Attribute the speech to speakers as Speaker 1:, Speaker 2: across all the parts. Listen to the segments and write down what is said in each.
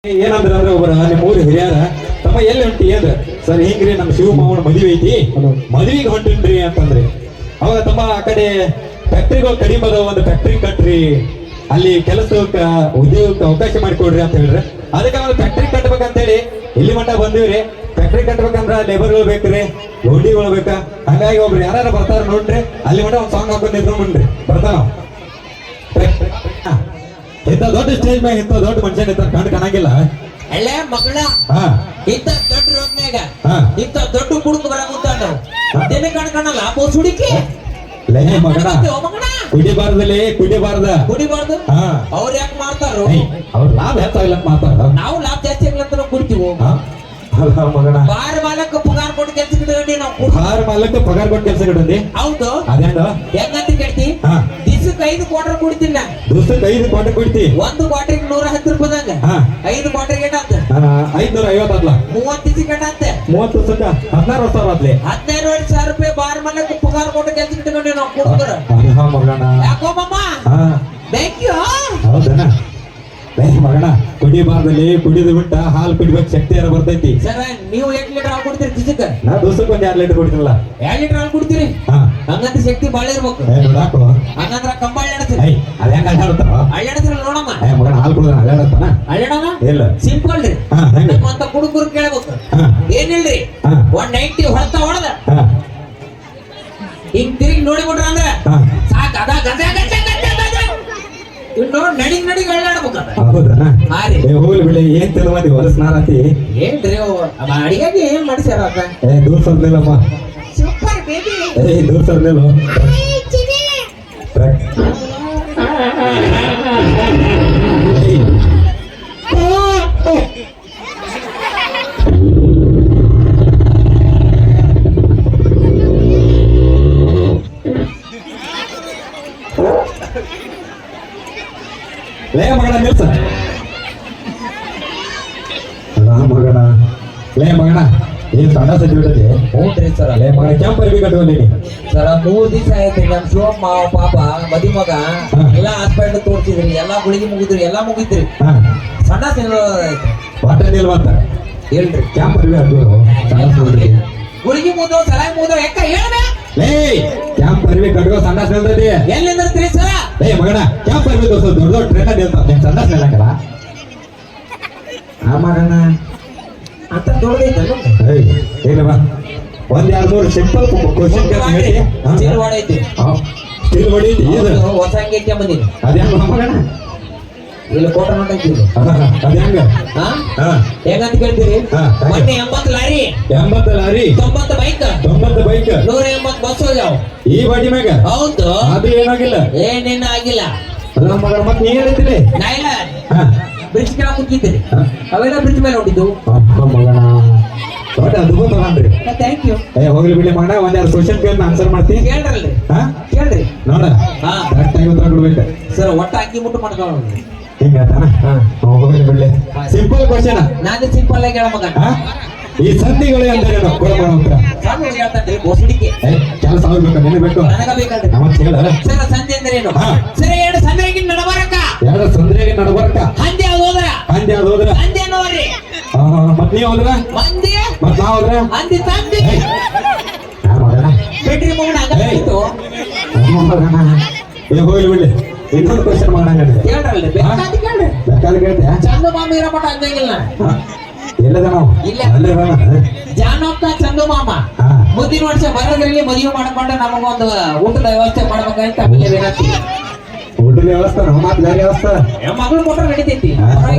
Speaker 1: ಏನಂದ್ರ ಅಂದ್ರೆ ಒಬ್ಬರ ನಿಮ್ಮ ಊರು ಹಿರಿಯರ ತಮ್ಮ ಎಲ್ಲಿ ಹೊಂಟಿ ಅಂದ್ರ ಸರ್ ಹಿಂಗ್ರಿ ನಮ್ಮ ಶಿವ ಮಾವನ ಮದುವೆ ಐತಿ ಮದುವೆಗೆ ಹೊಂಟಿನ್ರಿ ಅಂತಂದ್ರಿ. ಅವಾಗ ತಮ್ಮ ಆ ಕಡೆ ಫ್ಯಾಕ್ಟ್ರಿಗಳು ಕಡಿಮೆ ಅದಾವ, ಒಂದು ಫ್ಯಾಕ್ಟ್ರಿ ಕಟ್ರಿ, ಅಲ್ಲಿ ಕೆಲಸಕ್ಕೆ ಉದ್ಯೋಗಕ್ಕೆ ಅವಕಾಶ ಮಾಡಿಕೊಡ್ರಿ ಅಂತ ಹೇಳ್ರಿ. ಅದಕ್ಕೆ ಒಂದು ಫ್ಯಾಕ್ಟ್ರಿ ಕಟ್ಬೇಕಂತ ಹೇಳಿ ಇಲ್ಲಿ ಮಟ್ಟ ಬಂದಿವ್ರಿ. ಫ್ಯಾಕ್ಟ್ರಿ ಕಟ್ಬೇಕಂದ್ರ ಲೇಬರ್ಗಳು ಬೇಕ್ರಿ, ಲೋಡಿಗಳು ಬೇಕಾ, ಹಂಗಾಗಿ ಒಬ್ರು ಯಾರು ಬರ್ತಾರ ನೋಡ್ರಿ, ಅಲ್ಲಿ ಮಟ್ಟ ಒಂದು ಸಾಂಗ್ ಹಾಕೊಂಡು ನಿಂತ್ಕೊಂಡ್ಬಿಡ್ರಿ ಬರ್ತಾನ. ಇಂಥ ದೊಡ್ಡ ಸ್ಟೇಜ್ ಮ್ಯಾಗ ಇಂಥ ದೊಡ್ಡ ಮನುಷ್ಯ ಕಂಡು ಕಾಣಂಗಿಲ್ಲ.
Speaker 2: ಅಲ್ಲೇ ಮಗಳ ಇಂಥ ದೊಡ್ಡ ರೋಡ್ನ್ಯಾಗ ಇಂಥ ದೊಡ್ಡ ಕುಡುಕ ಬರಾಕುಂತಾನ ದಿನ ಕಣ್ಕಣಲ್ಲ ಸುಡಿಕೆ
Speaker 1: ಕುಡಿಬಾರ್ದಲ್ಲಿ ಕುಡಿಬಾರ್ದ
Speaker 2: ಕುಡಿಬಾರ್ದು. ಅವ್ರ ಯಾಕೆ ಮಾಡ್ತಾರೋ
Speaker 1: ಅವ್ರ ಲಾಭ ಹೆಚ್ಚಾಗಿಲ್ಲ ಅಂತ ಮಾಡ್ತಾರ,
Speaker 2: ನಾವು ಲಾಭ ಜಾಸ್ತಿ ಆಗಿಲ್ಲ ಅಂತ ನಾವು ಕುಡಿತೀವಿ.
Speaker 1: ಮಗಣ
Speaker 2: ಬಾರ್ ಮಾಲಕ್ಕ ಪಗಾರ ಕೊಟ್ಟು ಕೆಲಸ ಗಿಟ್ಕೊಂಡಿ ನಾವು
Speaker 1: ಬಾರ್ ಮಾಲಕ್ಕ ಪಗಾರ ಕೊಟ್ಟು ಕೆಲಸ ಗಿಟ್ಕೊಂಡಿ.
Speaker 2: ಹೌದು
Speaker 1: ಅದೇಂಗ
Speaker 2: ಹೆಂಗಂತ ಕೇಳ್ತಿ, ದಿವಸಕ್ಕೆ 5 ಕ್ವಾರ್ಟರ್ ಕುಡಿತೀನಿ ನಾ.
Speaker 1: ದಿವಸಕ್ಕೆ 5 ಕ್ವಾರ್ಟರ್ ಕುಡಿತಿ?
Speaker 2: ಒಂದು ಕ್ವಾರ್ಟರ್ಗೆ 110 ರೂಪಾಯಿದಂಗ 5 ಕ್ವಾರ್ಟರ್ಗೆ ಏನಾತ
Speaker 1: 550 ಅದ್ಲ
Speaker 2: 30 ದಿವಸಕ್ಕೆ ಏನಾತ
Speaker 1: 30 ವರ್ಷಕ್ಕ 16,000 ಆತ್ಲಿ.
Speaker 2: 15,000 ರೂಪಾಯಿ ಬಾರ್ ಮಾಲಕ್ಕ ಪಗಾರ ಕೊಟ್ಟು ಕೆಲಸ ಗಿಟ್ಕೊಂಡಿ ನಾವು ಕುಡಿದ್ರ. ಯಾಕೋ ಮಮ್ಮ ಥ್ಯಾಂಕ್ ಯು.
Speaker 1: ಹೌದನ ಮಗಣ, ಕುಡಿಬಾರ್ದಲ್ಲಿ ಕುಡಿದು ಬಿಟ್ಟ ಹಾಲು ಕುಡಿಬೇಕು ಶಕ್ತಿ ಯಾರು ಬರ್ತೈತಿ.
Speaker 2: ಸರ್ ನೀವು 8 ಲೀಟರ್ ಹಾಲು ಕುಡ್ತೀರಿ ದಿವಸಕ್ಕೆ?
Speaker 1: ನಾ ದಿವಸಕ್ಕೆ 1 2 ಲೀಟರ್ ಕುಡಿತಿಲ್ಲ.
Speaker 2: 2 ಲೀಟರ್ ಹಾಲು ಕುಡ್ತೀರಿ? ಹಂಗಂತ ಶಕ್ತಿ ಬಾಳ ಇರ್ಬೇಕು.
Speaker 1: ನೋಡಾಕು
Speaker 2: ಹಂಗಂದ್ರ ಕಂಬ ಅಳ್ಳಾಡ್ತೀರಿ.
Speaker 1: ಅದ ಹೆಂಗ ಅಳ್ಳಾಡ್ತಾರ?
Speaker 2: ಅಳ್ಳಾಡ್ತೀರಲ್ಲ ನೋಡಮ್ಮ.
Speaker 1: ಮಗನ ಹಾಲು ಕುಡಿದ ಅಳ್ಳಾಡತ್ತಾನ?
Speaker 2: ಅಳ್ಳಾಡೋಣ
Speaker 1: ಇಲ್ಲ,
Speaker 2: ಸಿಂಪಲ್ ರೀ. ಅಂತ ಕುಡುಕರು ಕೇಳಬೇಕು ಏನಿಲ್ರಿ, 190 ಹೊಡೆದ ಹಿಂಗ್ ತಿರುಗಿ ನೋಡಿಬಿಟ್ರ ಅಂದ್ರ ಸಾಕ. ಅದ ಗಜ ಗಜ ಗಜ ಗಜ ಇನ್ನು ನಡಿಗ್ ಅಳ್ಳಾಡ್ಬೇಕ.
Speaker 1: ಹೋಗ್ಲಿ ಬಿಡಿ, ಏನ್ ತಿಳ್ಮದಿ ಹೊರ ಸ್ನಾನತಿ
Speaker 2: ಏನ್ರಿ ಅಡಿಗೆಗೆ ಏನ್ ಮಾಡಿಸ್ಯಾರ?
Speaker 1: ದೂರ ಸರ್ದಿಲ್ಲಮ್ಮ,
Speaker 2: ಸೂಪರ್ ಬೇಬಿ.
Speaker 1: ದೂರ ಸರ್ದಿಲ್ಲ. ಲೇ ಮಗಣ ನಿಲ್ಸ. ಮಗಣ ಲೇ ಮಗಣ, ಏನ್ ಸಣ್ಣ ಸಜ್ಜಿ ಬಿಟ್ಟತಿ?
Speaker 2: ಹ್ಞೂನ್ರಿ ಸರ್.
Speaker 1: ಲೇ ಮಗಣ, ಕೆಂಪು ಅರ್ಬಿ ಕಟ್ಕೊಂಡೀನಿ
Speaker 2: ಸರ. 3 ದಿವಸ ಆಯ್ತು ನಮ್ ಶಿವಮ್ಮ ಪಾಪ ಮದಿ ಮಗ ಎಲ್ಲಾ ಹಾಸ್ಪಿಟಲ್ ತೋರಿಸಿದ್ರಿ, ಎಲ್ಲಾ ಗುಳಿಗೆ ಮುಗಿದ್ರಿ, ಎಲ್ಲಾ ಮುಗಿದ್ರಿ. ಸಣ್ಣ
Speaker 1: ವಾಟ ನಿಲ್ವಂತ
Speaker 2: ಹೇಳ್ರಿ.
Speaker 1: ಕೆಂಪು ಅರ್ಬಿ ಹಾಕ್ಬೇಕು ಸಣ್ಣ ಸುಳ್ಳಿ
Speaker 2: ಗುಳಿಗೆ ಮುಗಿದೋ ಸಲಾಗಿ ಮುಗಿದೋ ಯಾಕ ಹೇಳ್ದೆ?
Speaker 1: ಲೇ ಕೆಂಪು ಅರ್ಬಿ ಕಟ್ಕೋ ಸಣ್ಣ ನಿಲ್ತೈತಿ.
Speaker 2: ಎಲ್ಲಿ ನಿಂದಿರ್ತೀರಿ ಸರ?
Speaker 1: ಲೇ ಮಗಣ, ಕೆಂಪು ಅರ್ಬಿ ತೋರ್ಸೋ ದೊಡ್ಡ ದೊಡ್ಡ ಟ್ರೇನ ನಿಲ್ತಾವ, ಸಣ್ಣ ನಿಲ್ಲಂಗಲ್ಲ. ಆ ಮಗಣ
Speaker 2: ಅಂತ ದೊಡ್ಡದೈತೆ
Speaker 1: ಇಲ್ಲ ಬಾ, 1-2 ಸಿಂಪಲ್ ಕ್ವಶನ್ ಹೇಳಿ.
Speaker 2: ಚೀಲ ಹೊಡೈತಿ,
Speaker 1: ಸ್ಟಿಲ್ ಹೊಡೀತಿ.
Speaker 2: ಹೊಸ ಅಂಗೈತಿ ಬಂದಿನಿ.
Speaker 1: ಅದ್ಯಾಂಗ ಮಗಣ?
Speaker 2: ಇಲ್ಲಿ ಕೋಟ ನೋಡೈತಿ.
Speaker 1: ಅದ್ಯಾಂಗ
Speaker 2: ಹೆಂಗಂತ ಕೇಳ್ತೀರಿ? ಮೊನ್ನೆ 80 lorry,
Speaker 1: 80 lorry,
Speaker 2: 90 bike,
Speaker 1: 90 bike,
Speaker 2: 180 bus ಹೋಗ್ಯಾವ
Speaker 1: ಈ ಬಾಡಿ ಮ್ಯಾಗ.
Speaker 2: ಹೌದು,
Speaker 1: ಅದು ಏನಾಗಿಲ್ಲ,
Speaker 2: ಏನೇನ ಆಗಿಲ್ಲ.
Speaker 1: ಅಲ್ಲ ಮಗ, ಮತ್ ನೀ ಹೇಳಿದ್ರಿ
Speaker 2: ನಾ ಇಲ್ಲ ಬ್ರಿಡ್ಜ್ ಕೆಳಗೆ ಕುಂತಿದ್ದೀರಿ, ಅವೆಲ್ಲ ಬ್ರಿಡ್ಜ್ ಮೇಲೆ ಹೊಡಿದ್ದು.
Speaker 1: ಮಗಣ ದೊಡ್ಡ ಅದ್ಭುತ ತಗೊಂಡ್ರಿ.
Speaker 2: Thank you.
Speaker 1: ಹೋಗ್ಲಿ ಬಿಡಿ ಮಗಣ, 1-2 ಕ್ವಶನ್ ಕೇಳಿ ಆನ್ಸರ್ ಮಾಡ್ತೀನಿ.
Speaker 2: ಕೇಳ್ರಲ್ರಿ, ಕೇಳ್ರಿ
Speaker 1: ನೋಡ. ಕರೆಕ್ಟ್ ಆಗಿ ಉತ್ತರ ಕೊಡ್ಬೇಕು
Speaker 2: ಸರ್. ಒಟ್ಟ ಅಕ್ಕಿ ಮುಟ್ಟು ಮಾಡ್ಕೊಳ್ಳಿ
Speaker 1: ಹಿಂಗಾತಾನ. ಹೋಗ್ಲಿ ಬಿಡ್ಲಿ, ಸಿಂಪಲ್ ಕ್ವಶನ್.
Speaker 2: ನಾನು ಸಿಂಪಲ್ ಆಗಿ ಹೇಳ ಮಗ.
Speaker 1: ಈ ಸಂಧಿಗಳು ಅಂತಾರೇನು? ಕೊಡೋಣ ಉತ್ತರ.
Speaker 2: ಹೇಳ್ತಾನ್ರಿ ಬೋಸುಡಿಕೆ.
Speaker 1: ಕೆಲಸ ಆಗ್ಬೇಕು, ನಿನಗೆ ಬೇಕು,
Speaker 2: ನನಗ ಬೇಕಲ್ರಿ. ಸರ್ ಸಂಧಿ ಅಂದ್ರೆ ಏನು? ಸರಿ, 2 ಸಂಧಿಯಾಗಿ ನಡಬರಕ.
Speaker 1: 2 ಸಂಧಿಯಾಗಿ ನಡಬರಕ.
Speaker 2: ಹಂದಿ ಯಾವ್ದು ಹೋದ್ರ?
Speaker 1: ಹಂದಿ ಯಾವ್ದು ಹೋದ್ರ?
Speaker 2: ಹಂದಿ ನೋಡ್ರಿ.
Speaker 1: ಮತ್ ನೀ ಹೋದ್ರ?
Speaker 2: ಮಂದಿ.
Speaker 1: ಮತ್ ನಾ ಹೋದ್ರ?
Speaker 2: ಹಂದಿ ತಂದಿ. ಬಿಡ್ರಿ ಮಗನ ಆಗತ್ತು.
Speaker 1: ಹೋಗ್ಲಿ ಬಿಡ್ಲಿ, ಇನ್ನೊಂದು ಕ್ವಶನ್ ಮಾಡೋಣ.
Speaker 2: ಕೇಳ್ರಲ್ರಿ, ಬೇಕಾದ ಕೇಳ್ರಿ.
Speaker 1: ಬೇಕಾದ ಕೇಳ್ತೀಯ?
Speaker 2: ಚಂದು ಮಾಮ ಇರೋ ಮಟ್ಟ ಹಂಗಂಗಿಲ್ಲ.
Speaker 1: ಎಲ್ಲದ ನಾವು
Speaker 2: ಇಲ್ಲ ಜಾನಪ್ಪ ಚಂದು ಮಾಮ ಮುಂದಿನ ವರ್ಷ ಬರೋದ್ರಲ್ಲಿ ಮದುವೆ ಮಾಡ್ಕೊಂಡು ನಮಗೊಂದು ಊಟದ ವ್ಯವಸ್ಥೆ ಮಾಡ್ಬೇಕಂತ ವಿನಂತಿ.
Speaker 1: ಊಟದ ವ್ಯವಸ್ಥೆ ಮಾತು ಬೇರೆ ವ್ಯವಸ್ಥೆ
Speaker 2: ಮಗಳು ಕೊಟ್ರೆ ನಡೀತೈತಿ.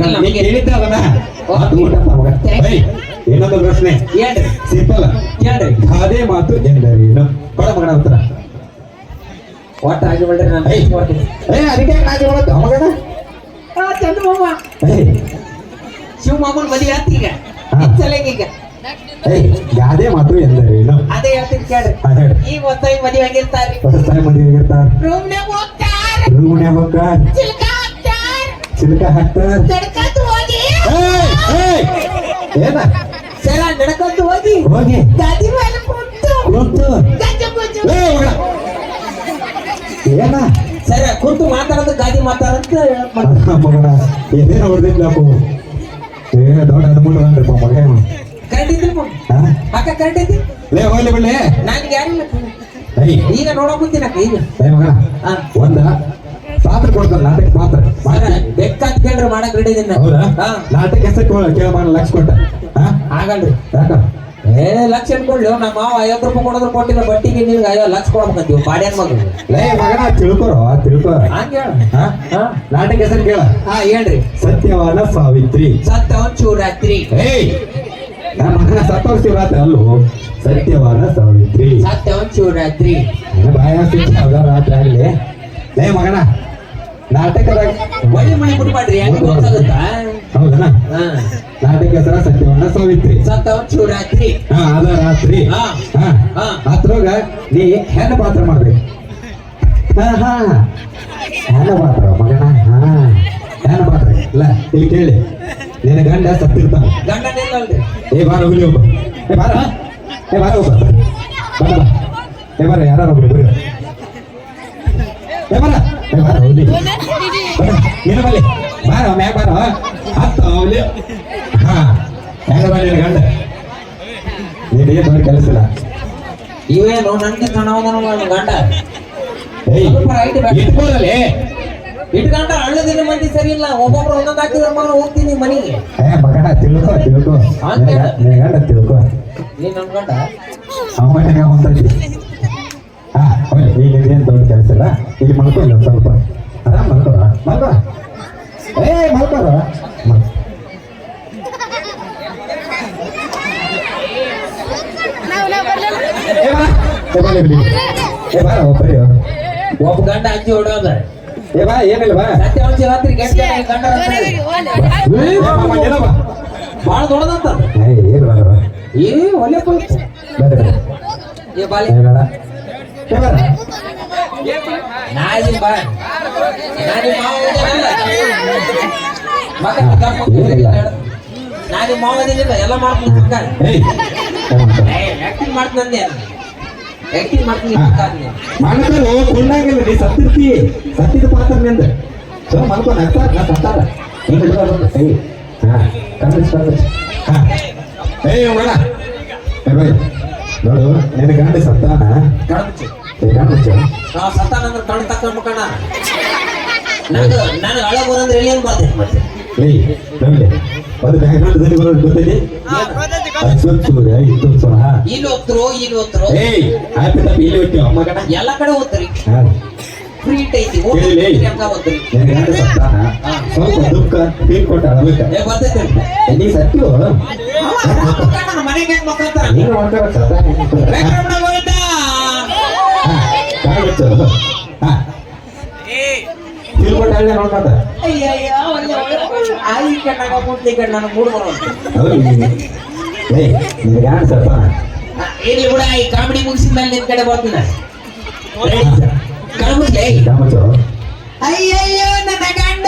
Speaker 1: ಹೇಳಿದ್ದೆ ಅದನ್ನ. ಇನ್ನೊಂದು ಪ್ರಶ್ನೆ
Speaker 2: ಹೇಳ್ರಿ,
Speaker 1: ಸಿಂಪಲ್
Speaker 2: ಕೇಳ್ರಿ.
Speaker 1: ಗಾದೆ ಮಾತು ಎಂದರೇನು? ಕೊಡ ಮಗನ ಉತ್ತರ.
Speaker 2: ಒಟ್ಟ ಆಗಿ ಬಿಡ್ರಿ, ನಾನು ಮಾಡ್ತೀನಿ.
Speaker 1: ಅದಕ್ಕೆ ಕಾಜಿ ಮಾಡೋದು ಮಗನ.
Speaker 2: ಚಂದು ಮಾಮ ಶಿವ ಮಾಮನ್ ಮದುವೆ ಆತ ಈಗ ಈಗ.
Speaker 1: ಗಾದೆ ಮಾತು ಎಂದರೇನು?
Speaker 2: ಅದೇ ಹೇಳ್ತೀನಿ ಕೇಳ್ರಿ. ಈಗ ಹೊತ್ತಾಗಿ ಮದುವೆ ಆಗಿರ್ತಾರ್ರಿ,
Speaker 1: ಹೊಸದಾಗಿ ಮದುವೆ ಆಗಿರ್ತಾರ,
Speaker 2: ರೂಮ್ನ್ಯಾಗ ಹೋಗ್ತಾರ,
Speaker 1: ರೂಮ್ನ್ಯಾಗ ಹೋಗ್ತಾರ,
Speaker 2: ಚಿಲ್ಕ ಹಾಕ್ತಾರ,
Speaker 1: ಚಿಲ್ಕ ಹಾಕ್ತಾರ,
Speaker 2: ನಡ್ಕಂತ ಹೋಗಿ.
Speaker 1: ಏನ
Speaker 2: ಸರ ನಡ್ಕಂತ ಹೋಗಿ
Speaker 1: ಹೋಗಿ
Speaker 2: ಗಾದಿ ಮೇಲೆ ಕುಂತು ಗಜ್ಜ ಗುಜ್ಜು.
Speaker 1: ಏನ
Speaker 2: ಸರ ಕುಂತು ಮಾತಾಡೋದು ಗಾದಿ ಮಾತಾಡೋದು
Speaker 1: ಮಗನ, ಏನೇನು ಹೊಡೆದಿಲ್ಲ. ದೊಡ್ಡ ಅನುಮೂಲ ಅಂದ್ರೆ ಮಗ
Speaker 2: ಕರೆಕ್ಟ್ ಐತಿ ಅಕ್ಕ ಕರೆಕ್ಟ್ ಐತಿ
Speaker 1: ಲೇ ಹೋಗ್ಲಿ ಬಿಡ್ಲಿ
Speaker 2: ನನಗೆ ಯಾರಿಲ್ಲ
Speaker 1: ಐ
Speaker 2: ಈಗ ನೋಡಕ್ ಕುಂತೀನಕ್ಕ ಈಗ
Speaker 1: ಏ ಮಗ
Speaker 2: ಹಾ.
Speaker 1: ಒಂದ ಪಾತ್ರ ಕೊಡ್ತಾನ ನಾಟಕ ಪಾತ್ರ
Speaker 2: ಬೆಕ್ಕಂತ ಕೇಳ್ರಿ ಮಾಡಕ್ ರೆಡಿ ಇದೀನಿ
Speaker 1: ಹೌದಾ
Speaker 2: ಹಾ.
Speaker 1: ನಾಟಕ ಹೆಸರು ಕೇಳ ಲಕ್ಷ ಕೊಟ್ಟ ಹಾ
Speaker 2: ಆಗಲ್ರಿ
Speaker 1: ಯಾಕ
Speaker 2: ಏ ಲಕ್ಷ ಅನ್ಕೊಳ್ಳಿ ನಮ್ಮ ಮಾವ 50 ರೂಪಾಯಿ ಕೊಡೋದ್ರ ಕೊಟ್ಟಿಲ್ಲ ಬಟ್ಟಿಗೆ ನಿನ್ಗೆ 50 ಲಕ್ಷ ಕೊಡ್ಬೇಕಂತೀವಿ ಬಾಡ್ಯಾನ್ ಮಗು
Speaker 1: ಲೇ ಮಗನ ತಿಳ್ಕೊ
Speaker 2: ಹಂಗ
Speaker 1: ಹಾ
Speaker 2: ಹಾ
Speaker 1: ನಾಟಕ ಹೆಸರು ಕೇಳ
Speaker 2: ಹಾ ಹೇಳ್ರಿ
Speaker 1: ಸತ್ಯವಾದ ಸಾವಿತ್ರಿ
Speaker 2: ಸತ್ತವನ್ ಶಿವರಾತ್ರಿ
Speaker 1: ಏಯ್ ನಮ್ಮ ಮಗನ ಸತ್ತವ ಶಿವರಾತ್ರಿ ಅಲ್ಲೂ ಸತ್ಯವಾದ ಸಾವಿತ್ರಿ
Speaker 2: ಸತ್ತವನ್ ಶಿವರಾತ್ರಿ
Speaker 1: ನನ್ನ ಬಾಯ ಯಾವ್ದಾರ ರಾತ್ರಿ ಆಗ್ಲಿ ಲೇ ಮಗನ ನಾಟಕದಾಗ
Speaker 2: ಒಳ್ಳೆ ಮನೆ ಬಿಟ್ಬಿಡ್ರಿ ಹೆಂಗ್ ಗೊತ್ತಾಗುತ್ತಾ
Speaker 1: ಹೌದನ
Speaker 2: ಹಾ
Speaker 1: ನಾಟಕ ಹೆಸರ ಸತ್ಯವಾದ ಸಾವಿತ್ರಿ
Speaker 2: ಸತ್ತವನ್ ಶಿವರಾತ್ರಿ
Speaker 1: ಹಾ ಅದ ರಾತ್ರಿ
Speaker 2: ಹಾ.
Speaker 1: ಹಾ
Speaker 2: ಹಾ.
Speaker 1: ಅದ್ರೊಳಗ ನೀ ಹೆಣ್ಣು ಪಾತ್ರ ಮಾಡ್ಬೇಕು ಹಾ ಹಾ ಹೆಣ್ಣು ಪಾತ್ರ ಮಗನ ಹಾ ಹೆಣ್ಣು ಪಾತ್ರ ಇಲ್ಲ ಇಲ್ಲಿ ಕೇಳಿ ನಿನ್ನ ಗಂಡ ಸತ್ತಿರ್ತಾನ
Speaker 2: ಗಂಡನಿಲ್ಲಲ್ರಿ
Speaker 1: ಏ ಬಾರ ಹುಲಿ ಒಬ್ಬ ಏ ಬಾರ ಒಬ್ಬ ಬರ ಬಾ. ಏ ಬಾರ ಯಾರೊಬ್ರು ಬರ್ರಿ ಏ ಬಾರ ಹುಲಿ ಏನು ಬಲ್ಲಿ ಬಾರ ಮ್ಯಾಗ ಬಾರ ಹತ್ತ ಹುಲಿ ಹಾ ಹೆಂಗ ಬಾ ನಿನ್ನ ಗಂಡ ನೀನು ದೊಡ್ಡ ಕೆಲಸ ಇಲ್ಲ
Speaker 2: ಇವೇನು ನನ್ಗೆ ಸಣ್ಣವನ ಗಂಡ
Speaker 1: ಏಯ್
Speaker 2: ಸ್ವಲ್ಪ right back.
Speaker 1: ಇಟ್ಕೊಳ್ಳಲಿ
Speaker 2: ಇಟ್ಕೊಂಡ ಹಳ್ಳದಿನ ಮಂದಿ ಸರಿ ಇಲ್ಲ ಒಬ್ಬೊಬ್ರು ಒಂದೊಂದು ಹಾಕಿದ್ರ ಮಗ ಹೋಗ್ತೀನಿ ಮನೆಗೆ
Speaker 1: ಏ ಮಗನ ತಿಳ್ಕೊ ನಿನ್ನ ಗಂಡ ತಿಳ್ಕೊ
Speaker 2: ನೀನ್ ನನ್ ಗಂಡ
Speaker 1: ಅವನಿಗೆ ಹೊಂದೈತಿ ಹಾ ಈಗ ಏನು ದೊಡ್ಡ ಕೆಲಸ ಇಲ್ಲ ಈಗ ಮಲ್ಕೊಳ್ಳಿ ಒಂದ್ ಸ್ವಲ್ಪ ಆರಾಮ್ ಮಲ್ಕೋ ಏ ಮಲ್ಕೋರ ಏ ಬಾರ ಒಬ್ಬರಿ
Speaker 2: ಒಬ್ಬ ಗಂಡ ಅಜ್ಜಿ ಹೊಡೋದ
Speaker 1: ಏ ಬಾ ಏನಿಲ್ಲ ಬಾ
Speaker 2: ಸತ್ಯವಂಶ ರಾತ್ರಿ ಗಂಡ ಬಾಳ ದೊಡ್ಡದಂತ
Speaker 1: ಏನು ಬರ
Speaker 2: ಏ ಒಳ್ಳೆ ಪೋಯ್ತು ಏ ಬಾಲಿ
Speaker 1: ಏ ಬಾರ
Speaker 2: ನಾಯಿ ಬಾ ನಾನಿ ಮಾವದಿಲ್ಲ ಎಲ್ಲ ಮಾಡ್ತೀನಿ
Speaker 1: ಏಯ್
Speaker 2: ಆಕ್ಟಿಂಗ್ ಮಾಡ್ತೀನಿ ಆಕ್ಟಿಂಗ್ ಮಾಡ್ತೀನಿ
Speaker 1: ಮನಕಲು ಕೊಂಡಾಗಿಲ್ಲ ನೀ ಸತ್ತಿದ ಪಾತ್ರ ನಿಂದ ಸೊ ಮಲ್ಕೊ ನಗ್ತಾರ ನಾ ಸತ್ತಾರ ಹಿಂಗೆ ಕೈ ಹಾ ಕಣ್ಣಿಸ್ ಹಾ ಏಯ್ ಮಗ ಏ ಬೈ ನೋಡು ನಿನ್ನ ಗಂಡ ಸತ್ತಾನ
Speaker 2: ಕಣ್ಮುಚ್ಚಿ
Speaker 1: ಕಣ್ಮುಚ್ಚ
Speaker 2: ನಾವು ಸತ್ತಾನಂದ್ರೆ ಕಣ್ಣು ತಕೊಂಡ್ಬೇಕಣ್ಣ ನನಗೆ ಹಳೆ ಬರಂದ್ರೆ ಏನ್ ಬರ್ತೈತೆ ಮತ್ತೆ
Speaker 1: ಏಯ್ ನೋಡಿ ಒಂದು ಬ್ಯಾಕ್ಗ್ರೌಂಡ್ ಬರೋದು ಗೊತ್ತೈತಿ ಅಶ್ವತ್ ಸೂರ್ಯ ಇಷ್ಟೊಂದು ಸಲ
Speaker 2: ಇಲ್ಲಿ ಓದ್ತರು
Speaker 1: ಏಯ್ ಆಯ್ತು ತಪ್ಪಿ ಇಲ್ಲಿ ಹೋಗ್ತೀವಿ ಮಗನ
Speaker 2: ಎಲ್ಲ ಕಡೆ ಓದ್ತರಿ
Speaker 1: ಹಾ
Speaker 2: ಫ್ರೀ ಐತಿ
Speaker 1: ಕೇಳಿ
Speaker 2: ಓದ್ತರಿ
Speaker 1: ನಿನ್ನ ಗಂಡ ಸತ್ತಾನ ಸ್ವಲ್ಪ ದುಃಖ ಫೀಲ್ ಕೊಟ್ಟು ಅಳಬೇಕ
Speaker 2: ಏ ಬರ್ತೈತೆ
Speaker 1: ನೀ ಸತ್ಯು
Speaker 2: ಮನೆಗೆ ಮಕ್ಕಳ
Speaker 1: ನೀನು ಮಾಡ್ತಾರ ಸತ್ತ ಕಾಣುತ್ತೆ ಹಾ ತಿಳ್ಕೊಂಡು ಹೇಳಿ ನೋಡ್ಕೊಂಡ
Speaker 2: ಆಯಿ ಕಣ್ಣಾಗ ಮುಟ್ಲಿ ಕಣ್ಣ ನನಗೆ ಮೂಡ್ ಬರೋದು
Speaker 1: ಹೌದು ಏಯ್ ನಿನಗೆ ಯಾರು ಸತ್ತಾನ
Speaker 2: ಇಲ್ಲಿ ಕೂಡ ಈ ಕಾಮಿಡಿ ಮುಗಿಸಿದ ಮೇಲೆ ನಿನ್ ಕಡೆ ಬರ್ತೀನಿ ಕಣ್ಮುಚ್ಲೆ
Speaker 1: ಕಾಮಚ್ಚು
Speaker 2: ಅಯ್ಯಯ್ಯೋ ನನ್ನ ಗಂಡ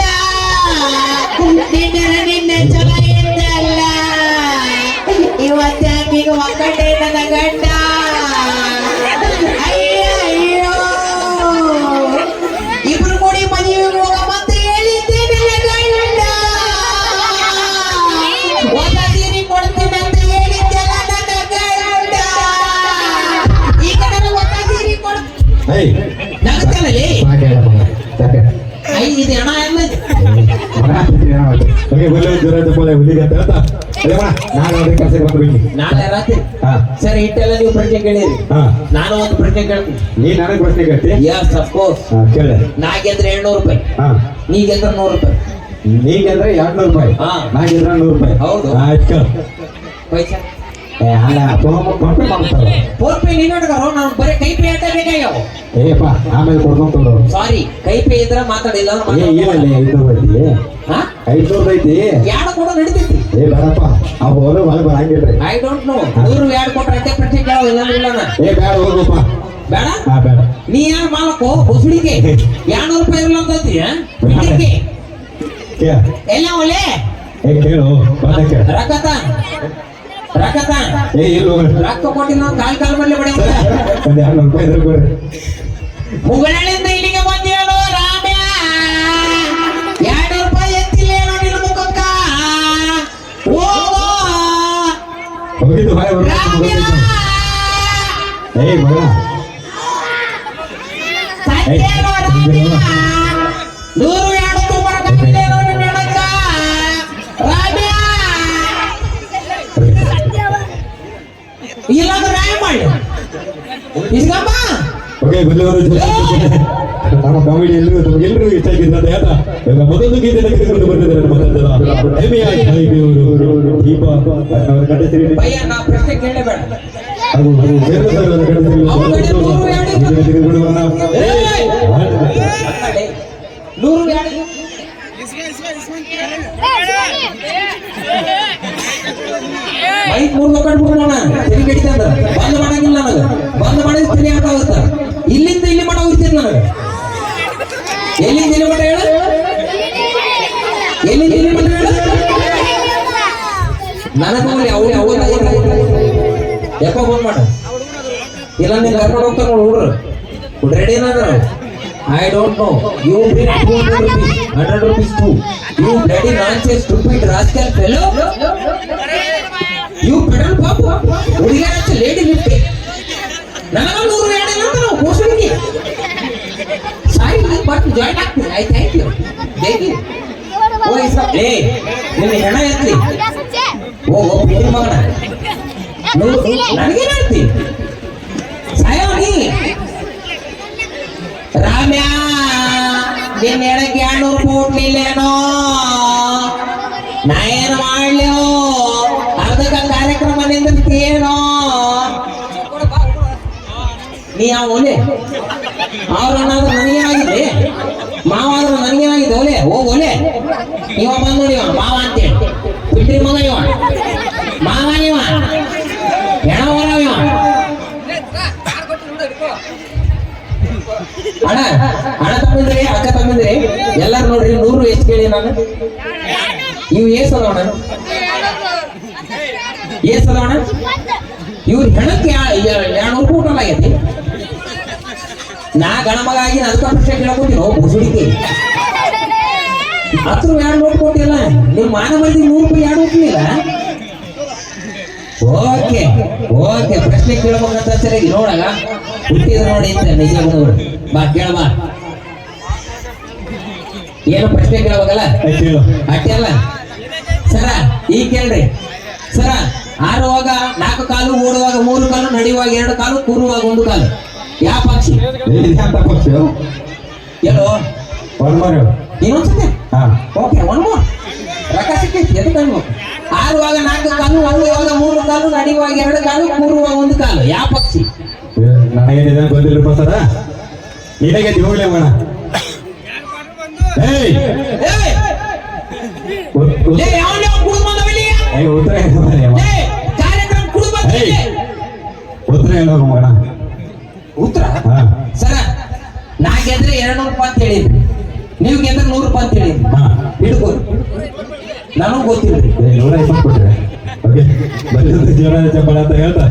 Speaker 2: ನಿನ್ನೆ ಚಲೋ ಇದ್ದಲ್ಲ ಇವತ್ತಾಕೀಗ ಒಕ್ಕಟ್ಟೆ ನನ್ನ ಗಂಡ ಅಯ್ಯಯ್ಯೋ ಇಬ್ರು ಕೂಡಿ ಮದುವೆ ಹೋಗ ಮತ್ತೆ ಹೇಳಿದ್ದೇನೆ ಗಂಡ ಹೊಸ ಸೀರೆ ಕೊಡ್ತೀನಿ ಅಂತ ಹೇಳಿದ್ದೆಲ್ಲ ನನ್ನ ಗಂಡ ಈಗ ನನಗೆ ಹೊಸ ಸೀರೆ ಕೊಡ್ತೀನಿ
Speaker 1: ಏಯ್
Speaker 2: ನಗತ್ತಲ್ಲೇ
Speaker 1: ಸಾಕೆ ಸಾಕೆ
Speaker 2: ಐ ಇದು ಹಣ ಎಲ್ಲ
Speaker 1: ಓಕೆ ಒಳ್ಳೆ ಜ್ವರ ತಪ್ಪದೆ ಹುಲಿಗೆ ಅಂತ ಹೇಳ್ತಾ ನಾನು ಅದ್ರ ಕೆಲಸಕ್ಕೆ ಬಂದ್ಬಿಡಿ
Speaker 2: ನಾಳೆ ರಾತ್ರಿ
Speaker 1: ಹಾ
Speaker 2: ಸರ್ ಇಟ್ಟೆಲ್ಲ ನೀವು ಪ್ರಶ್ನೆ ಕೇಳಿರಿ
Speaker 1: ಹಾ
Speaker 2: ನಾನು ಒಂದು ಪ್ರಶ್ನೆ ಕೇಳ್ತೀನಿ
Speaker 1: ನೀ ನನಗೆ ಪ್ರಶ್ನೆ ಕೇಳ್ತಿ
Speaker 2: ಯಸ್ ಅಫ್ಕೋರ್ಸ್
Speaker 1: ಹಾ ಕೇಳ
Speaker 2: ನಾ ಗೆದ್ರೆ 700 ರೂಪಾಯಿ
Speaker 1: ಹಾ
Speaker 2: ನೀ ಗೆದ್ರೆ 100 ರೂಪಾಯಿ
Speaker 1: ನೀಗೆಂದ್ರೆ 200 ರೂಪಾಯಿ
Speaker 2: ಹಾ.
Speaker 1: ನಾಗಿದ್ರೆ 100 ರೂಪಾಯಿ
Speaker 2: ಹೌದು.
Speaker 1: ಆಯ್ತು
Speaker 2: ಪೈಸಾ
Speaker 1: ಅಲ್ಲ ಕೊಟ್ಟು ಮಾಡ್ತಾರ
Speaker 2: ಫೋನ್ ಪೇ ನೀನು ನೋಡ್ಗಾರೋ ನಾನು ಬರೀ ಕೈ ಪೇ ಅಂತ ಬೇಕಾಗ್ಯಾವ
Speaker 1: ಏಪ್ಪ ಆಮೇಲೆ ಕೊಡ್ಕೊಂತವ್ರು
Speaker 2: ಸಾರಿ ಕೈ ಪೇ ಇದ್ರೆ ಮಾತಾಡಿಲ್ಲ
Speaker 1: ಏ ಏನಲ್ಲ 500 ಐತಿ
Speaker 2: ಹಾ
Speaker 1: 500 ಐತಿ
Speaker 2: ಯಾಡ ಕೂಡ ನಡೀತೈತಿ
Speaker 1: ಏ ಬೇಡಪ್ಪ ಅವ್ ಹೋದ್ರೆ ಹೊರಗೆ ಬರಂಗಿಲ್ರಿ
Speaker 2: ಐ ಡೋಂಟ್ ನೋ 100 ಯಾಡ್ ಕೊಟ್ರೆ ಅಷ್ಟೇ ಪ್ರಶ್ನೆ ಕೇಳೋ ಇಲ್ಲ ಇಲ್ಲ
Speaker 1: ಏ ಬೇಡ ಹೋಗಪ್ಪ
Speaker 2: ಬೇಡ
Speaker 1: ಹಾ ಬೇಡ
Speaker 2: ನೀ ಯಾರು ಮಾಲಕೋ ಬುಸುಡಿಗೆ 200 ರೂಪಾಯಿ ಇರಲ್ಲ ಅಂತಂತಿ ಪಿಂಡಿಗೆ
Speaker 1: ಕೇ
Speaker 2: ಎಲ್ಲ ಒಳ್ಳೆ
Speaker 1: ಏ ಕೇಳು ಬಂದಕ್ಕೆ
Speaker 2: ರಕತ
Speaker 1: ಏ ಇಲ್ಲ ಹೋಗ್ರಿ
Speaker 2: ರೊಕ್ಕ ಕೊಟ್ಟಿಲ್ಲ ನಾವು ಕಾಲ್ ಮೇಲೆ ಬಡ
Speaker 1: ಒಂದು 200 ರೂಪಾಯಿ ಇದ್ರೆ ಕೊಡ್ರಿ
Speaker 2: ಮುಗಳಳಿಂದ ಇಲ್ಲಿಗೆ ಬಂದೇಳು ರಾಮ್ಯ 200 ರೂಪಾಯಿ ಎತ್ತಿಲ್ಲೇನೋ ನಿನ್ನ ಮುಖಕ್ಕ ಓ
Speaker 1: ಹೋಗಿದ್ದು ಬಾಯ್ ಏಯ್ ಮಗ
Speaker 2: ನೂರು ಎರಡು ಇಲ್ಲಾಂದ್ರೆ ರಾಯ ಮಾಡಿ ಇಸ್ಕಮ್ಮ
Speaker 1: ಓಕೆ ಬಲ್ಲವರು ನಮ್ಮ ಕಾಮಿಡಿ ಎಲ್ಲರೂ ಇಷ್ಟ ಆಗಿದ್ರು ಅಂತ ಹೇಳ್ತಾ ಇವಾಗ ಮೊದಲು ಗೀತೆ ತೆಗೆದುಕೊಂಡು ಬರ್ತಿದ್ದಾರೆ ನಮ್ಮ ತಂಡದ ಹೆಮ್ಮೆಯಾಗಿ ನಾಯಕಿಯವರು ದೀಪ ಅವರ ಕಡೆ ಸೇರಿ
Speaker 2: ಭಯ್ಯ ನಾ ಪ್ರಶ್ನೆ ಕೇಳಬೇಡ
Speaker 1: ಹಾಗೂ ಬೇರೆ ಸರ್ ಅವರ ಕಡೆ ಸೇರಿ ತೆಗೆದುಕೊಂಡು ಬರೋಣ
Speaker 2: ನೂರು ಎರಡು ಮೈಕ್ ಮೂರ್ಗ ಕಟ್ಬಿಡೋಣ ತಲೆ ಕಡಿತಂದ್ರ ಬಂದ್ ಮಾಡಂಗಿಲ್ಲ ನನಗ ಬಂದ್ ಮಾಡಿದ್ರೆ ತಲೆ ಆಟ ಆಗುತ್ತ ಇಲ್ಲಿಂದ ಇಲ್ಲಿ ಮಠ ಹೋಗ್ತೈತಿ ನನಗ ಎಲ್ಲಿಂದ ಇಲ್ಲಿ ಮಠ ಹೇಳ ಎಲ್ಲಿಂದ ಇಲ್ಲಿ ಮಠ ಹೇಳ ನನಗ ಅವ್ರು ಅವಲ್ಲ ಯಾಕೋ ಬಂದ್ ಮಾಡ ಇಲ್ಲ ನೀನ್ ಕರ್ಕೊಂಡು ಹೋಗ್ತಾರ ಹುಡ್ರು ರೆಡಿ ಏನಾದ್ರ I don't know. You bring 200 rupees, 100 rupees too. You bloody nonsense, stupid rascal fellow. You pedal pop. ಹುಡುಗಿಯರ ಹಚ್ಚ ಲೇಡಿ ಲಿಫ್ಟ್ ನನಗ 100 ಎರಡು ಇಲ್ಲ ಅಂತ ನಾವು ಕೋಸುಡಿಗೆ ಸಾರಿ ಬಟ್ ಜಾಯಿನ್ ಆಗ್ತೀನಿ ಐ ಥ್ಯಾಂಕ್ ಯು ಓ ಇಸ್ರಾ ಏ ನಿನ್ನ ಹೆಣ ಎತ್ಲಿ ಓ ಬಿಡಿ ಮಗನ ನನಗೇನು ಹೇಳ್ತಿ ಸಾಯೋ ನೀ ರಾಮ್ಯ ನಿನ್ನ ಎಡಕ್ಕೆ 200 ಕೊಡ್ಲಿಲ್ಲೇನೋ ನಾ ಏನು ಮಾಡ್ಲಿ ಅರ್ಧಕ್ಕ ಕಾರ್ಯಕ್ರಮ ನಿಂದಿರ್ತೀಯೇನೋ ನೀ ಯಾವ ಒಲೆ ಅವ್ರನ್ನಾದ್ರೂ ನನಗೇನಾಗಿದೆ ಮಾವ ಆದ್ರೂ ನನಗೇನಾಗಿದೆ ಒಲೆ ಒಲೆ ನೀವ ಬಂದು ನೋಡಿ ಮಾವ ಅಂತೇಳಿ ಬಿಟ್ರಿ ಮಗ ಇವ ಮಾವ ನೀವ ಹೆಣ ಹೊರ ಇವ ಅಣ್ಣ ಅಣ್ಣ ತಮ್ಮಿದ್ರಿ ಅಕ್ಕ ತಮ್ಮಿದ್ರಿ ಎಲ್ಲಾರು ನೋಡ್ರಿ 100 ಎಷ್ಟು ಕೇಳಿ ನಾನು ಇವು ಏಸದವಣ ಏಸದವಣ ಇವ್ರ ಹೆಣಕ್ಕೆ 200 ಊಟಲ್ಲ ಆಗೈತಿ ನಾ ಗಣಮಗ ಆಗಿ ಅದಕ್ಕ ಪ್ರಶ್ನೆ ಕೇಳಕೊತೀನೋ ಬುಸುಡಿಕೆ ಹತ್ರ 200 ಕೊಟ್ಟಿಲ್ಲ ನೀವು ಮಾನ ಮಂದಿ 100 ರೂಪಾಯಿ 2 ಹೋಗ್ಲಿಲ್ಲ ಓಕೆ ಓಕೆ ಪ್ರಶ್ನೆ ಕೇಳ್ಬೇಕಂತ ಸರಿ ನೋಡಾಗ ಹುಟ್ಟಿದ್ರು ನೋಡಿ ಅಂತ ನಿಜ ಬಾ ಕೇಳಬ ಏನು ಪ್ರಶ್ನೆ ಕೇಳ್ಬೇಕಲ್ಲ ಅಟ್ಟೆ ಅಲ್ಲ ಸರ ಈಗ ಕೇಳ್ರಿ ಸರ ಆರುವಾಗ 4 ಕಾಲು ಓಡುವಾಗ 3 ಕಾಲು ನಡೆಯುವಾಗ 2 ಕಾಲು ಕೂರುವಾಗ 1 ಕಾಲು ಯಾವ ಪಕ್ಷಿ
Speaker 1: ಪಕ್ಷಿ
Speaker 2: ಎಲ್ಲೋ ಇನ್ನೊಂದ್ಸತಿ
Speaker 1: ಹಾ
Speaker 2: ಓಕೆ ಒಂದು ರೊಕ್ಕ ಸಿಕ್ಕೈತಿ ಎದಕ್ಕೆ ಅನ್ಬೇಕು ಆರುವಾಗ 4 ಕಾಲು ಓಡುವಾಗ 3 ಕಾಲು ನಡೆಯುವಾಗ 2 ಕಾಲು ಕೂರುವಾಗ 1 ಕಾಲು ಯಾವ ಪಕ್ಷಿ
Speaker 1: ನನಗೇನಿದೆ ಗೊತ್ತಿಲ್ಲಪ್ಪ ಸರ ನಿನಗೆ ಹೋಗ್ಲಿ ಅಣ್ಣ ಉತ್ತರ ಉತ್ತರ ಹೇಳೋಗ ಮಗಣ
Speaker 2: ಉತ್ತರ ಸರ ನಾ ಗೆದ್ರೆ 200 ರೂಪಾಯಿ ಅಂತ ಹೇಳಿದ್ರಿ ನೀವು ಗೆದ್ರೆ 100 ರೂಪಾಯಿ ಅಂತ ಹೇಳಿದ್ರಿ ಹಿಡ್ಕೋ ನನಗೂ ಗೊತ್ತಿಲ್ಲ
Speaker 1: 120 ಕೊಟ್ರೆ ಓಕೆ ಬಂದಿದ್ದು ಜೀವನ ಚಪ್ಪಳ ಅಂತ ಹೇಳ್ತಾ